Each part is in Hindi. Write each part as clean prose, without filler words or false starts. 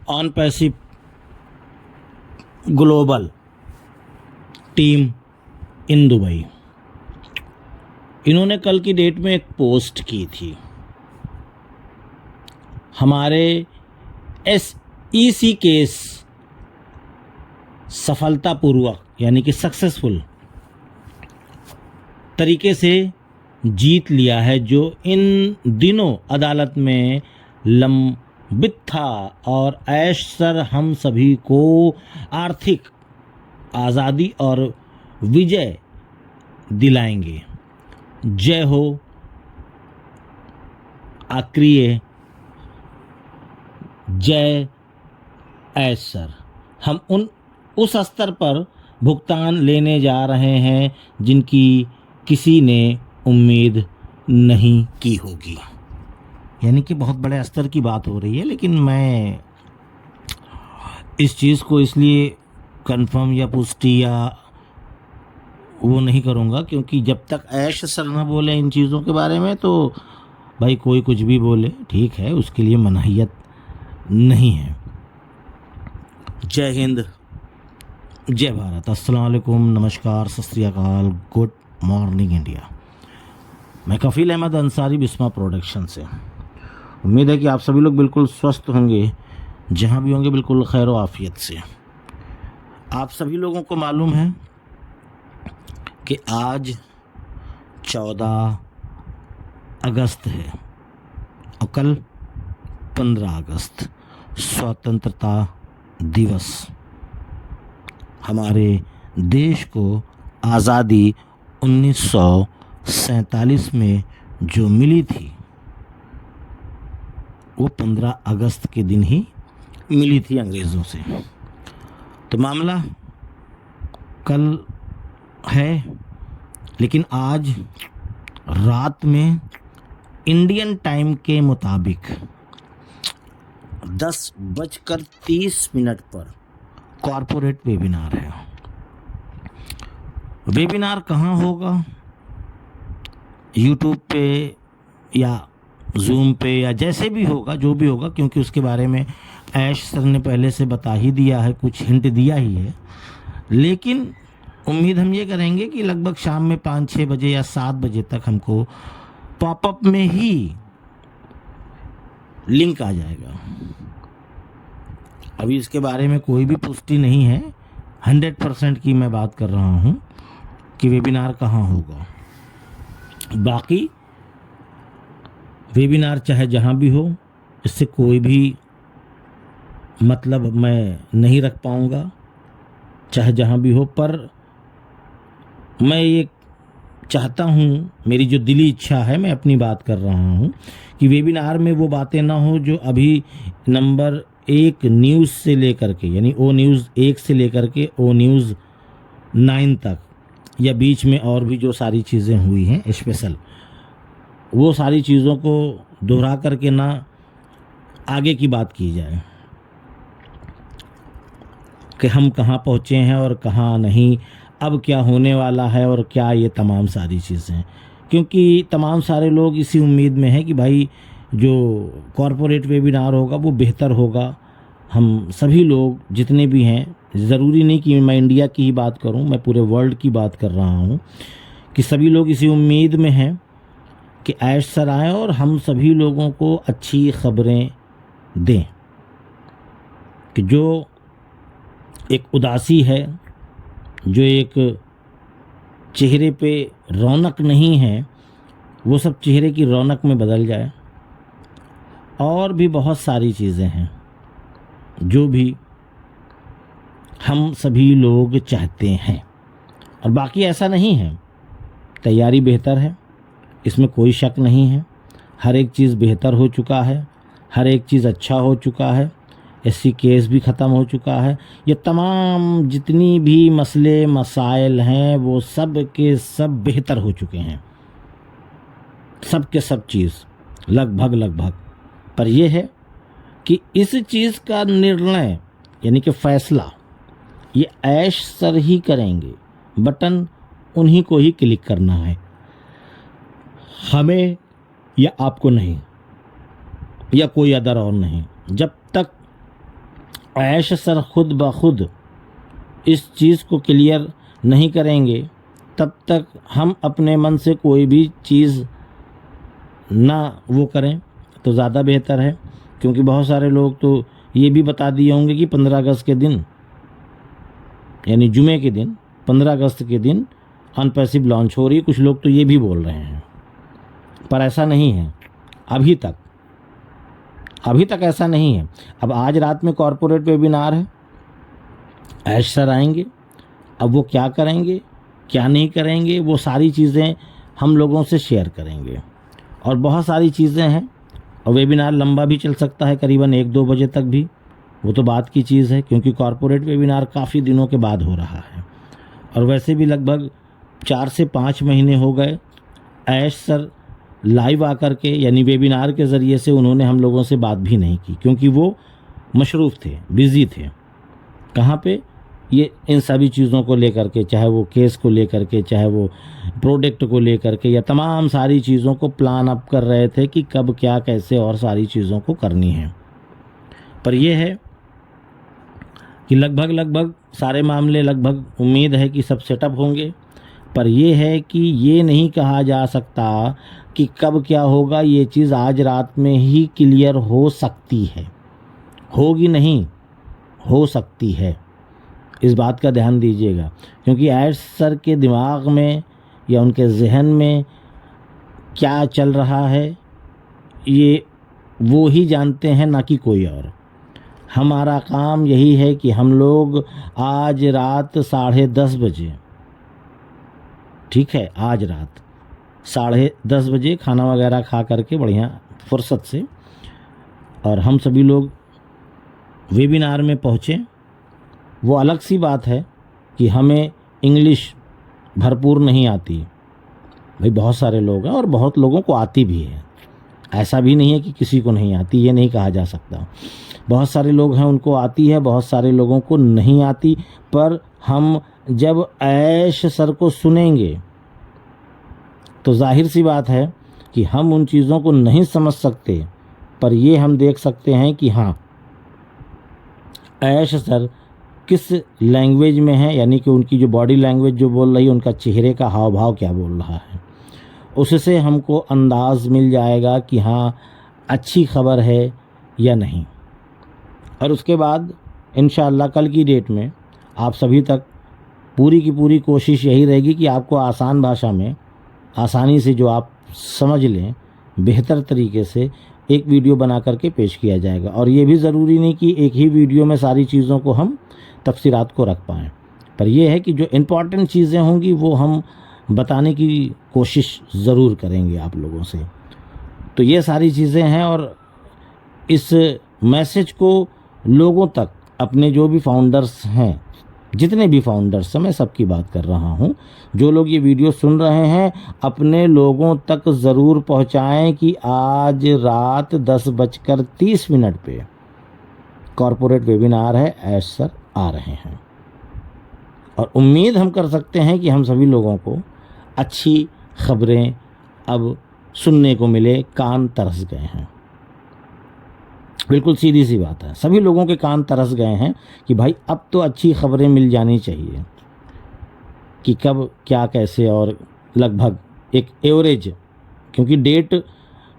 On passive global team in Dubai, इन्होंने कल की डेट में एक पोस्ट की थी। हमारे SEC केस सफलतापूर्वक यानी कि सक्सेसफुल तरीके से जीत लिया है, जो इन दिनों अदालत में लंबित था, और ऐश सर हम सभी को आर्थिक आज़ादी और विजय दिलाएंगे। जय हो आक्रिय जय ऐश सर। हम उस स्तर पर भुगतान लेने जा रहे हैं जिनकी किसी ने उम्मीद नहीं की होगी। यानी कि बहुत बड़े स्तर की बात हो रही है, लेकिन मैं इस चीज़ को इसलिए कंफर्म या पुष्टि या वो नहीं करूँगा, क्योंकि जब तक ऐश सर न बोले इन चीज़ों के बारे में तो भाई कोई कुछ भी बोले, ठीक है, उसके लिए मनाहियत नहीं है। जय हिंद, जय भारत, अस्सलाम वालेकुम, नमस्कार, सत श्री अकाल, गुड मॉर्निंग इंडिया। मैं कफ़ील अहमद अंसारी, बिस्मा प्रोडक्शन से। उम्मीद है कि आप सभी लोग बिल्कुल स्वस्थ होंगे, जहाँ भी होंगे बिल्कुल खैर व आफियत से। आप सभी लोगों को मालूम है कि आज 14 अगस्त है और कल 15 अगस्त स्वतंत्रता दिवस। हमारे देश को आज़ादी 1947 में जो मिली थी वो 15 अगस्त के दिन ही मिली थी अंग्रेज़ों से। तो मामला कल है, लेकिन आज रात में इंडियन टाइम के मुताबिक 10:30 पर कॉरपोरेट वेबिनार है। वेबिनार कहाँ होगा? यूट्यूब पे या जूम पे या जैसे भी होगा, जो भी होगा, क्योंकि उसके बारे में ऐश सर ने पहले से बता ही दिया है, कुछ हिंट दिया ही है। लेकिन उम्मीद हम ये करेंगे कि लगभग शाम में 5-6 बजे या 7 बजे तक हमको पॉपअप में ही लिंक आ जाएगा। अभी इसके बारे में कोई भी पुष्टि नहीं है, 100% की मैं बात कर रहा हूँ कि वेबिनार कहाँ होगा। बाकी वेबिनार चाहे जहाँ भी हो, इससे कोई भी मतलब मैं नहीं रख पाऊँगा, चाहे जहाँ भी हो। पर मैं ये चाहता हूँ, मेरी जो दिली इच्छा है, मैं अपनी बात कर रहा हूँ कि वेबिनार में वो बातें ना हो जो अभी नंबर 1 न्यूज़ से लेकर के, यानी ओ न्यूज़ 1 से लेकर के ओ न्यूज़ 9 तक, या बीच में और भी जो सारी चीज़ें हुई हैं स्पेशल, वो सारी चीज़ों को दोहरा करके ना आगे की बात की जाए कि हम कहाँ पहुँचे हैं और कहाँ नहीं, अब क्या होने वाला है और क्या, ये तमाम सारी चीज़ें। क्योंकि तमाम सारे लोग इसी उम्मीद में हैं कि भाई जो कॉरपोरेट वेबिनार होगा वो बेहतर होगा। हम सभी लोग जितने भी हैं, ज़रूरी नहीं कि मैं इंडिया की ही बात करूं, मैं पूरे वर्ल्ड की बात कर रहा हूं, कि सभी लोग इसी उम्मीद में हैं कि ऐश सर आएँ और हम सभी लोगों को अच्छी खबरें दें। कि जो एक उदासी है, जो एक चेहरे पे रौनक नहीं है, वो सब चेहरे की रौनक में बदल जाए। और भी बहुत सारी चीज़ें हैं जो भी हम सभी लोग चाहते हैं। और बाकी ऐसा नहीं है, तैयारी बेहतर है, इसमें कोई शक नहीं है। हर एक चीज़ बेहतर हो चुका है, हर एक चीज़ अच्छा हो चुका है, SC केस भी ख़त्म हो चुका है। ये तमाम जितनी भी मसले मसाइल हैं वो सब के सब बेहतर हो चुके हैं, सब के सब चीज़ लगभग। पर यह है कि इस चीज़ का निर्णय यानी कि फ़ैसला ये ऐश सर ही करेंगे। बटन उन्हीं को ही क्लिक करना है, हमें या आपको नहीं, या कोई अदर और नहीं। जब तक ऐश सर खुद ब खुद इस चीज़ को क्लियर नहीं करेंगे तब तक हम अपने मन से कोई भी चीज़ ना वो करें तो ज़्यादा बेहतर है। क्योंकि बहुत सारे लोग तो ये भी बता दिए होंगे कि 15 अगस्त के दिन यानी जुमे के दिन 15 अगस्त के दिन अनपैसिव लॉन्च हो रही है। कुछ लोग तो ये भी बोल रहे हैं, पर ऐसा नहीं है अभी तक ऐसा नहीं है। अब आज रात में कॉरपोरेट वेबिनार है, ऐश सर आएंगे। अब वो क्या करेंगे क्या नहीं करेंगे वो सारी चीज़ें हम लोगों से शेयर करेंगे। और बहुत सारी चीज़ें हैं और वेबिनार लंबा भी चल सकता है, करीबन 1-2 बजे तक भी, वो तो बात की चीज़ है। क्योंकि कॉरपोरेट वेबिनार काफ़ी दिनों के बाद हो रहा है और वैसे भी लगभग 4 से 5 महीने हो गए ऐश सर लाइव आकर के यानी वेबिनार के ज़रिए से उन्होंने हम लोगों से बात भी नहीं की, क्योंकि वो मशरूफ़ थे, बिज़ी थे। कहाँ पे? ये इन सभी चीज़ों को लेकर के, चाहे वो केस को लेकर के, चाहे वो प्रोडक्ट को लेकर के, या तमाम सारी चीज़ों को प्लान अप कर रहे थे कि कब क्या कैसे और सारी चीज़ों को करनी है। पर यह है कि लगभग सारे मामले लगभग उम्मीद है कि सब सेटअप होंगे। पर यह है कि ये नहीं कहा जा सकता कि कब क्या होगा। ये चीज़ आज रात में ही क्लियर हो सकती है, होगी नहीं, हो सकती है। इस बात का ध्यान दीजिएगा, क्योंकि ऐश सर के दिमाग में या उनके जहन में क्या चल रहा है ये वो ही जानते हैं, ना कि कोई और। हमारा काम यही है कि हम लोग आज रात 10:30 बजे, ठीक है, आज रात 10:30 बजे खाना वगैरह खा करके बढ़िया फुर्सत से, और हम सभी लोग वेबिनार में पहुँचे। वो अलग सी बात है कि हमें इंग्लिश भरपूर नहीं आती, भाई बहुत सारे लोग हैं और बहुत लोगों को आती भी है। ऐसा भी नहीं है कि किसी को नहीं आती, ये नहीं कहा जा सकता। बहुत सारे लोग हैं उनको आती है, बहुत सारे लोगों को नहीं आती। पर हम जब ऐश सर को सुनेंगे तो जाहिर सी बात है कि हम उन चीज़ों को नहीं समझ सकते, पर ये हम देख सकते हैं कि हाँ ऐश सर किस लैंग्वेज में है, यानी कि उनकी जो बॉडी लैंग्वेज जो बोल रही है, उनका चेहरे का हाव भाव क्या बोल रहा है, उससे हमको अंदाज़ मिल जाएगा कि हाँ अच्छी खबर है या नहीं। और उसके बाद इंशाअल्लाह कल की डेट में आप सभी तक पूरी की पूरी कोशिश यही रहेगी कि आपको आसान भाषा में आसानी से जो आप समझ लें बेहतर तरीके से एक वीडियो बना करके पेश किया जाएगा। और ये भी ज़रूरी नहीं कि एक ही वीडियो में सारी चीज़ों को हम तफसीरात को रख पाएँ, पर यह है कि जो इम्पॉर्टेंट चीज़ें होंगी वो हम बताने की कोशिश ज़रूर करेंगे आप लोगों से। तो ये सारी चीज़ें हैं और इस मैसेज को लोगों तक, अपने जो भी फाउंडर्स हैं, जितने भी फाउंडर्स हैं, मैं सबकी बात कर रहा हूं, जो लोग ये वीडियो सुन रहे हैं अपने लोगों तक ज़रूर पहुंचाएं कि आज रात 10:30 पे कॉरपोरेट वेबिनार है, ऐश सर आ रहे हैं। और उम्मीद हम कर सकते हैं कि हम सभी लोगों को अच्छी खबरें अब सुनने को मिले। कान तरस गए हैं, बिल्कुल सीधी सी बात है, सभी लोगों के कान तरस गए हैं कि भाई अब तो अच्छी खबरें मिल जानी चाहिए कि कब क्या कैसे। और लगभग एक एवरेज, क्योंकि डेट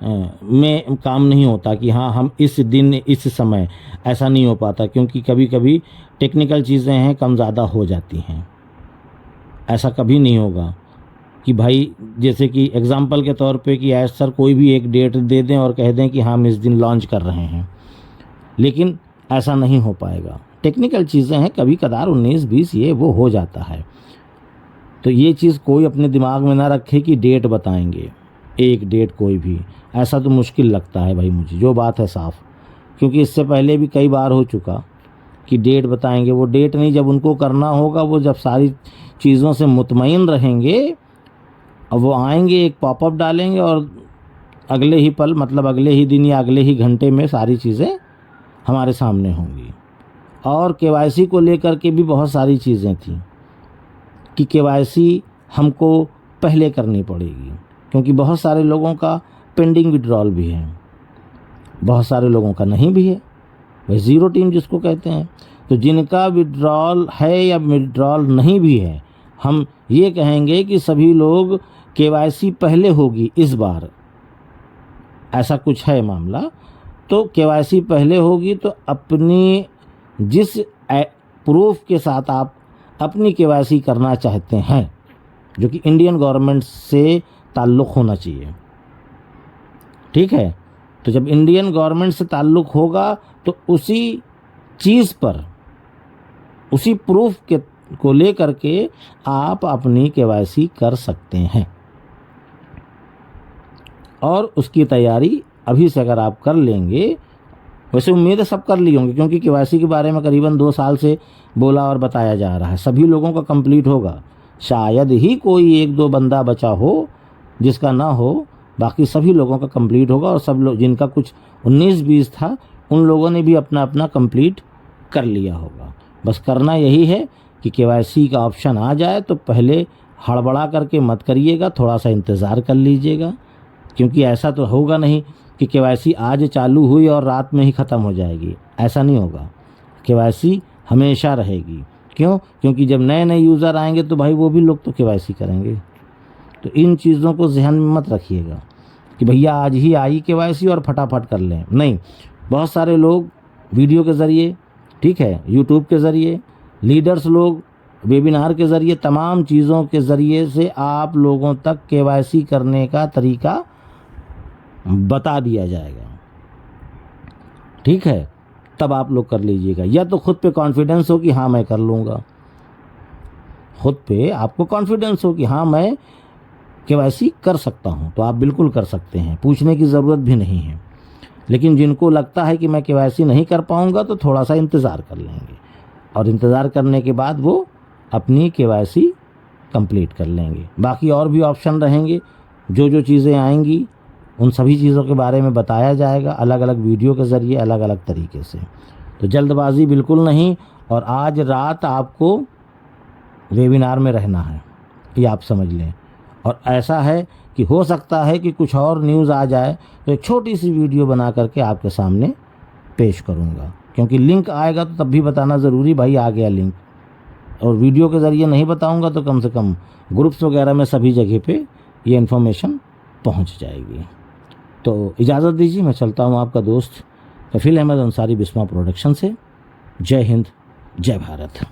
में काम नहीं होता कि हाँ हम इस दिन इस समय, ऐसा नहीं हो पाता, क्योंकि कभी कभी टेक्निकल चीज़ें हैं, कम ज़्यादा हो जाती हैं। ऐसा कभी नहीं होगा कि भाई जैसे कि एग्जांपल के तौर पे कि ऐश सर कोई भी एक डेट दे दें और कह दें कि हम इस दिन लॉन्च कर रहे हैं, लेकिन ऐसा नहीं हो पाएगा। टेक्निकल चीज़ें हैं, कभी कदार 19-20 ये वो हो जाता है। तो ये चीज़ कोई अपने दिमाग में ना रखे कि डेट बताएंगे, एक डेट कोई भी, ऐसा तो मुश्किल लगता है भाई मुझे, जो बात है साफ। क्योंकि इससे पहले भी कई बार हो चुका कि डेट बताएंगे, वो डेट नहीं, जब उनको करना होगा, वो जब सारी चीज़ों से मुतमईन रहेंगे, अब वो आएंगे, एक पॉपअप डालेंगे और अगले ही पल, मतलब अगले ही दिन या अगले ही घंटे में सारी चीज़ें हमारे सामने होंगी। और केवाईसी को लेकर के भी बहुत सारी चीज़ें थी कि केवाईसी हमको पहले करनी पड़ेगी, क्योंकि बहुत सारे लोगों का पेंडिंग विड्रॉल भी है, बहुत सारे लोगों का नहीं भी है। भाई ज़ीरो टीम जिसको कहते हैं। तो जिनका विड्रॉल है या विड्रॉल नहीं भी है, हम ये कहेंगे कि सभी लोग केवाईसी पहले होगी इस बार, ऐसा कुछ है मामला। तो केवाईसी पहले होगी तो अपनी जिस प्रूफ के साथ आप अपनी केवाईसी करना चाहते हैं, जो कि इंडियन गवर्नमेंट से ताल्लुक़ होना चाहिए, ठीक है। तो जब इंडियन गवर्नमेंट से ताल्लुक़ होगा तो उसी चीज़ पर, उसी प्रूफ के को लेकर के आप अपनी केवाईसी कर सकते हैं। और उसकी तैयारी अभी से अगर आप कर लेंगे, वैसे उम्मीद है सब कर ली होंगी, क्योंकि केवाईसी के बारे में करीबन 2 साल से बोला और बताया जा रहा है। सभी लोगों का कंप्लीट होगा, शायद ही कोई 1-2 बंदा बचा हो जिसका ना हो, बाकी सभी लोगों का कंप्लीट होगा। और सब लोग जिनका कुछ 19-20 था, उन लोगों ने भी अपना अपना कंप्लीट कर लिया होगा। बस करना यही है कि केवाईसी का ऑप्शन आ जाए तो पहले हड़बड़ा करके मत करिएगा, थोड़ा सा इंतज़ार कर लीजिएगा, क्योंकि ऐसा तो होगा नहीं कि केवाईसी आज चालू हुई और रात में ही ख़त्म हो जाएगी, ऐसा नहीं होगा। केवाईसी हमेशा रहेगी। क्यों? क्योंकि जब नए नए यूज़र आएंगे तो भाई वो भी लोग तो केवाईसी करेंगे। तो इन चीज़ों को ध्यान में मत रखिएगा कि भैया आज ही आई केवाईसी और फटाफट कर लें, नहीं। बहुत सारे लोग वीडियो के ज़रिए, ठीक है, यूट्यूब के ज़रिए, लीडर्स लोग वेबिनार के ज़रिए, तमाम चीज़ों के ज़रिए से आप लोगों तक केवाईसी करने का तरीका बता दिया जाएगा, ठीक है। तब आप लोग कर लीजिएगा। या तो खुद पे कॉन्फिडेंस हो कि हाँ मैं कर लूँगा, खुद पे आपको कॉन्फिडेंस हो कि हाँ मैं केवाईसी कर सकता हूँ, तो आप बिल्कुल कर सकते हैं, पूछने की ज़रूरत भी नहीं है। लेकिन जिनको लगता है कि मैं केवाईसी नहीं कर पाऊँगा, तो थोड़ा सा इंतज़ार कर लेंगे, और इंतज़ार करने के बाद वो अपनी केवाईसी कंप्लीट कर लेंगे। बाकी और भी ऑप्शन रहेंगे, जो जो चीज़ें आएंगी उन सभी चीज़ों के बारे में बताया जाएगा, अलग अलग वीडियो के ज़रिए, अलग अलग तरीके से। तो जल्दबाजी बिल्कुल नहीं। और आज रात आपको वेबिनार में रहना है, ये आप समझ लें। और ऐसा है कि हो सकता है कि कुछ और न्यूज़ आ जाए, तो एक छोटी सी वीडियो बना करके आपके सामने पेश करूँगा, क्योंकि लिंक आएगा तो तब भी बताना ज़रूरी, भाई आ गया लिंक। और वीडियो के ज़रिए नहीं बताऊँगा तो कम से कम ग्रुप्स वगैरह में सभी जगह पे ये इन्फॉर्मेशन पहुँच जाएगी। तो इजाज़त दीजिए, मैं चलता हूँ। आपका दोस्त कफील अहमद अंसारी, बिस्मा प्रोडक्शन से। जय हिंद, जय भारत।